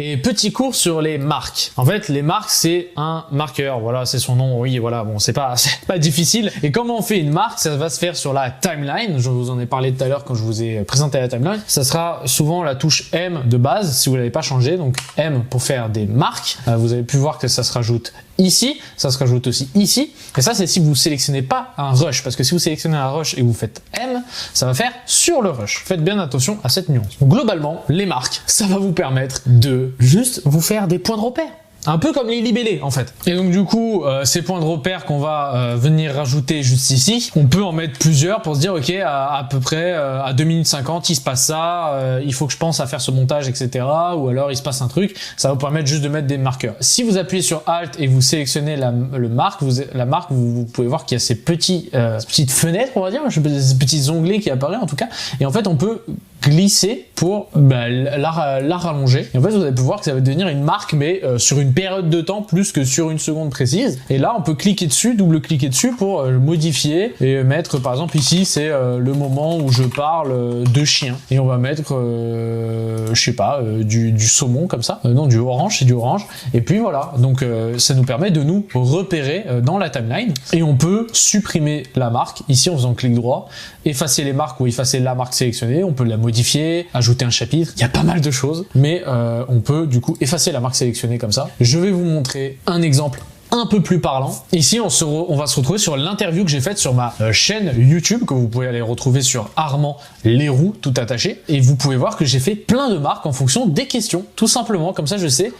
Et petit cours sur les marques. En fait, les marques, c'est un marqueur. Voilà, c'est son nom. Oui, voilà. Bon, c'est pas difficile. Et comment on fait une marque? Ça va se faire sur la timeline. Je vous en ai parlé tout à l'heure quand je vous ai présenté la timeline. Ça sera souvent la touche M de base si vous l'avez pas changé. Donc M pour faire des marques. Vous avez pu voir que ça se rajoute ici. Ça se rajoute aussi ici. Et ça, c'est si vous sélectionnez pas un rush. Parce que si vous sélectionnez un rush et vous faites M, ça va faire sur le rush. Faites bien attention à cette nuance. Donc, globalement, les marques, ça va vous permettre de juste vous faire des points de repère. Un peu comme les libellés en fait. Et donc du coup, ces points de repère qu'on va venir rajouter juste ici, on peut en mettre plusieurs pour se dire ok, à peu près à 2 minutes 50, il se passe ça, il faut que je pense à faire ce montage, etc. Ou alors il se passe un truc, ça va vous permettre juste de mettre des marqueurs. Si vous appuyez sur Alt et vous sélectionnez la marque, vous pouvez voir qu'il y a ces petites fenêtres, on va dire, ces petits onglets qui apparaissent en tout cas. Et en fait, on peut glisser pour la rallonger. Et en fait, vous allez pouvoir que ça va devenir une marque, mais sur une période de temps plus que sur une seconde précise. Et là, on peut cliquer dessus, double-cliquer dessus pour modifier et mettre, par exemple, ici, c'est le moment où je parle de chien. Et on va mettre, je sais pas, du saumon comme ça. Non, du orange, c'est du orange. Et puis voilà. Donc, ça nous permet de nous repérer dans la timeline. Et on peut supprimer la marque ici en faisant clic droit, effacer les marques ou effacer la marque sélectionnée. On peut la modifier, ajouter un chapitre. Il y a pas mal de choses, mais on peut du coup effacer la marque sélectionnée comme ça. Je vais vous montrer un exemple un peu plus parlant. Ici, on va se retrouver sur l'interview que j'ai faite sur ma chaîne YouTube, que vous pouvez aller retrouver sur Armand Leroux, tout attaché. Et vous pouvez voir que j'ai fait plein de marques en fonction des questions, tout simplement, comme ça je sais.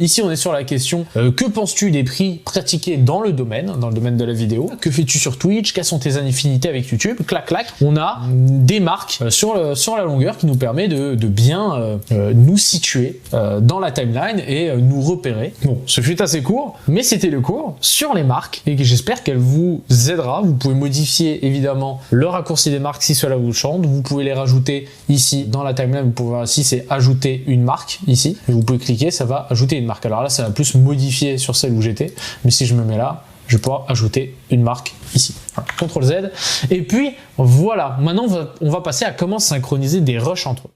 Ici, on est sur la question que penses-tu des prix pratiqués dans le domaine de la vidéo? Que fais-tu sur Twitch? Quelles sont tes affinités avec YouTube? Clac, clac. On a des marques sur la longueur qui nous permet de bien nous situer dans la timeline et nous repérer. Bon, ce fut assez court, mais c'était le cours sur les marques et que j'espère qu'elle vous aidera. Vous pouvez modifier évidemment le raccourci des marques si cela vous chante. Vous pouvez les rajouter ici dans la timeline. Vous pouvez voir ici, c'est ajouter une marque ici. Et vous pouvez cliquer, ça va ajouter une marque. Alors là, ça va plus modifier sur celle où j'étais. Mais si je me mets là, je vais pouvoir ajouter une marque ici. Voilà, CTRL Z. Et puis voilà. Maintenant, on va passer à comment synchroniser des rushs entre eux.